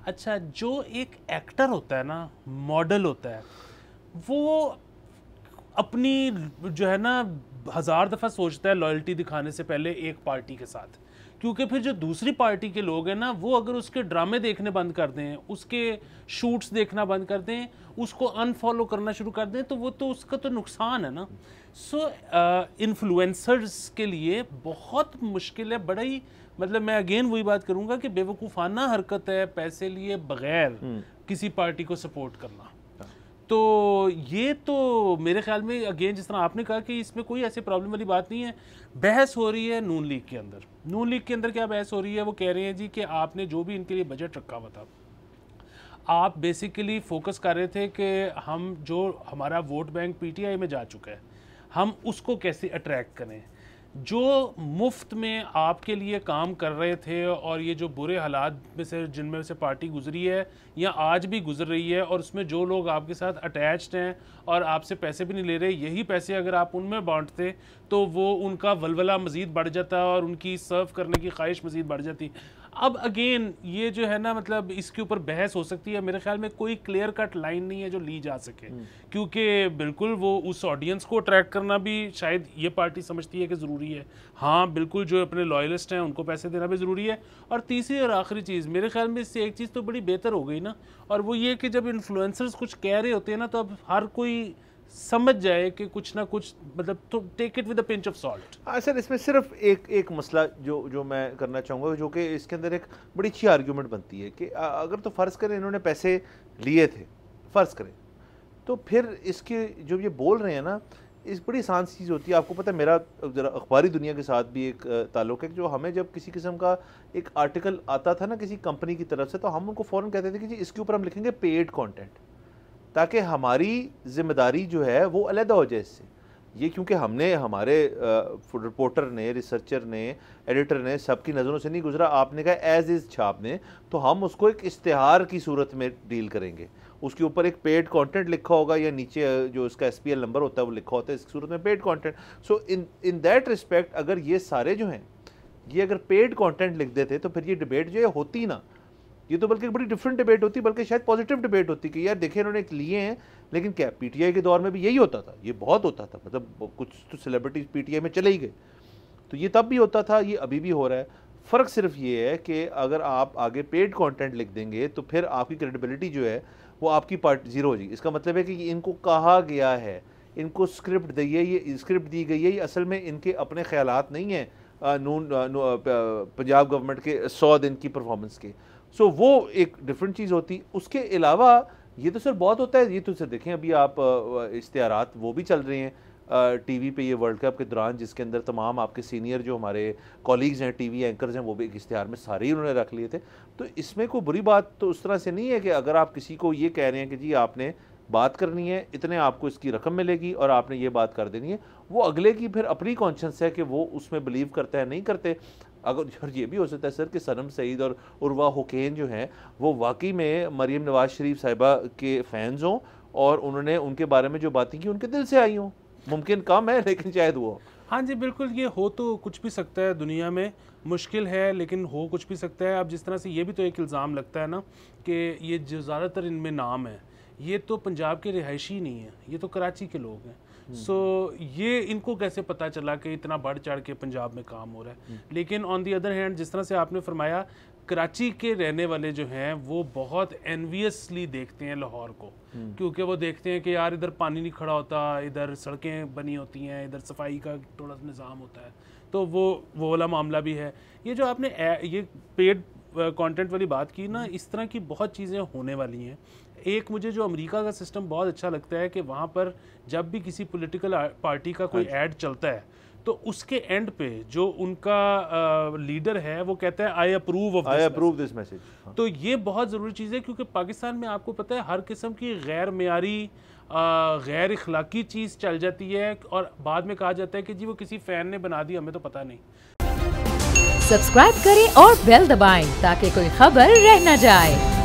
अच्छा, जो एक एक्टर होता है ना, मॉडल होता है, वो अपनी जो है ना 1000 दफ़ा सोचता है लॉयल्टी दिखाने से पहले एक पार्टी के साथ, क्योंकि फिर जो दूसरी पार्टी के लोग हैं ना, वो अगर उसके ड्रामे देखने बंद कर दें, उसके शूट्स देखना बंद कर दें, उसको अनफॉलो करना शुरू कर दें, तो वो तो उसका तो नुकसान है ना। सो इन्फ्लुएंसर्स के लिए बहुत मुश्किल है, बड़ा ही मतलब मैं अगेन वही बात करूंगा कि बेवकूफ़ाना हरकत है पैसे लिए बगैर किसी पार्टी को सपोर्ट करना। तो ये तो मेरे ख्याल में अगेन जिस तरह आपने कहा कि इसमें कोई ऐसी प्रॉब्लम वाली बात नहीं है। बहस हो रही है नून लीग के अंदर। नून लीग के अंदर क्या बहस हो रही है, वो कह रहे हैं जी कि आपने जो भी इनके लिए बजट रखा हुआ था, आप बेसिकली फोकस कर रहे थे कि हम जो हमारा वोट बैंक पीटीआई में जा चुका है, हम उसको कैसे अट्रैक्ट करें। जो मुफ्त में आपके लिए काम कर रहे थे और ये जो बुरे हालात में से जिनमें से पार्टी गुजरी है या आज भी गुजर रही है, और उसमें जो लोग आपके साथ अटैच्ड हैं और आपसे पैसे भी नहीं ले रहे, यही पैसे अगर आप उनमें बांटते तो वो उनका वलवला मज़ीद बढ़ जाता और उनकी सर्व करने की ख्वाहिश मज़ीद बढ़ जाती। अब अगेन ये जो है ना, मतलब इसके ऊपर बहस हो सकती है। मेरे ख्याल में कोई क्लियर कट लाइन नहीं है जो ली जा सके, क्योंकि बिल्कुल वो उस ऑडियंस को अट्रैक्ट करना भी शायद ये पार्टी समझती है कि ज़रूरी है। हाँ बिल्कुल, जो अपने लॉयलिस्ट हैं उनको पैसे देना भी ज़रूरी है। और तीसरी और आखिरी चीज़, मेरे ख्याल में इससे एक चीज़ तो बड़ी बेहतर हो गई ना, और वो ये कि जब इन्फ्लुएंसर्स कुछ कह रहे होते हैं ना, तो अब हर कोई समझ जाए कि कुछ ना कुछ, मतलब तो take it with a pinch of salt. हाँ सर, इसमें सिर्फ एक मसला जो मैं करना चाहूँगा, जो कि इसके अंदर एक बड़ी अच्छी आर्ग्यूमेंट बनती है कि अगर तो फ़र्ज़ करें इन्होंने पैसे लिए थे, फ़र्ज़ करें, तो फिर इसके जो ये बोल रहे हैं ना, इस बड़ी आसान चीज़ होती है। आपको पता है, मेरा ज़रा अखबारी दुनिया के साथ भी एक ताल्लुक़ है, जो हमें जब किसी किस्म का एक आर्टिकल आता था ना किसी कंपनी की तरफ से, तो हम उनको फ़ौरन कहते थे कि जी इसके ऊपर हम लिखेंगे पेड कंटेंट, ताकि हमारी जिम्मेदारी जो है वो अलग हो जाए इससे। ये क्योंकि हमने हमारे रिपोर्टर ने, रिसर्चर ने, एडिटर ने सबकी नज़रों से नहीं गुजरा, आपने कहा एज इज़ छाप ने, तो हम उसको एक इश्तिहार की सूरत में डील करेंगे। उसके ऊपर एक पेड कंटेंट लिखा होगा या नीचे जो उसका SPL नंबर होता है वो लिखा होता है, इस सूरत में paid content. So in that respect अगर ये सारे जो हैं ये अगर पेड कंटेंट लिख देते तो फिर ये डिबेट जो है होती ना, ये तो बल्कि बड़ी डिफरेंट डिबेट होती, बल्कि शायद पॉजिटिव डिबेट होती कि यार देखिए इन्होंने लिए हैं। लेकिन क्या पीटीआई के दौर में भी यही होता था? ये बहुत होता था, मतलब कुछ तो सेलिब्रिटीज पीटीआई में चले ही गए, तो ये तब भी होता था, ये अभी भी हो रहा है। फ़र्क सिर्फ ये है कि अगर आप आगे पेड कंटेंट लिख देंगे तो फिर आपकी क्रेडिबिलिटी जो है वो आपकी पार्ट ज़ीरो हो जाएगी। इसका मतलब है कि इनको कहा गया है, इनको स्क्रिप्ट दी है, ये स्क्रिप्ट दी गई है, ये असल में इनके अपने ख्यालात नहीं हैं पंजाब गवर्नमेंट के 100 दिन की परफॉर्मेंस के। सो वो एक डिफरेंट चीज़ होती। उसके अलावा ये तो सर बहुत होता है, ये तो सर देखें अभी आप इश्तिहारात वो भी चल रहे हैं टीवी पे ये वर्ल्ड कप के दौरान, जिसके अंदर तमाम आपके सीनियर जो हमारे कॉलीग्स हैं, टीवी एंकर्स हैं, वो भी एक इश्तिहार में सारे ही उन्होंने रख लिए थे। तो इसमें कोई बुरी बात तो उस तरह से नहीं है कि अगर आप किसी को ये कह रहे हैं कि जी आपने बात करनी है, इतने आपको इसकी रकम मिलेगी और आपने ये बात कर देनी है, वो अगले की फिर अपनी कॉन्शियस है कि वो उसमें बिलीव करता है नहीं करते। अगर ये भी हो सकता है सर कि सनम सईद और उर्वा हुसैन जो हैं वो वाकई में मरीम नवाज शरीफ साहिबा के फैंस हों और उन्होंने उनके बारे में जो बातें की उनके दिल से आई हों। मुमकिन कम है लेकिन शायद वो। हाँ जी बिल्कुल, ये हो तो कुछ भी सकता है दुनिया में, मुश्किल है लेकिन हो कुछ भी सकता है। अब जिस तरह से ये भी तो एक इल्ज़ाम लगता है ना कि ये जो ज़्यादातर इनमें नाम है ये तो पंजाब के रिहायशी नहीं है, ये तो कराची के लोग हैं। सो ये इनको कैसे पता चला कि इतना बढ़ चढ़ के पंजाब में काम हो रहा है। लेकिन ऑन दी अदर हैंड जिस तरह से आपने फरमाया, कराची के रहने वाले जो हैं वो बहुत एनवियसली देखते हैं लाहौर को, क्योंकि वो देखते हैं कि यार इधर पानी नहीं खड़ा होता, इधर सड़कें बनी होती हैं, इधर सफाई का थोड़ा सा निज़ाम होता है, तो वो वाला मामला भी है। ये जो आपने ये पेड कंटेंट वाली बात की ना, इस तरह की बहुत चीज़ें होने वाली हैं। एक मुझे जो अमेरिका का सिस्टम बहुत अच्छा लगता है कि वहाँ पर जब भी किसी पॉलिटिकल पार्टी का कोई ऐड चलता है तो उसके एंड पे जो उनका लीडर है वो कहता है आई अप्रूव दिस मैसेज। तो ये बहुत ज़रूरी चीज़ है, क्योंकि पाकिस्तान में आपको पता है हर किस्म की गैर मेयारी गैर इखलाकी चीज़ चल जाती है और बाद में कहा जाता है कि जी वो किसी फ़ैन ने बना दी, हमें तो पता नहीं। सब्सक्राइब करें और बेल दबाएं ताकि कोई खबर रह न जाए।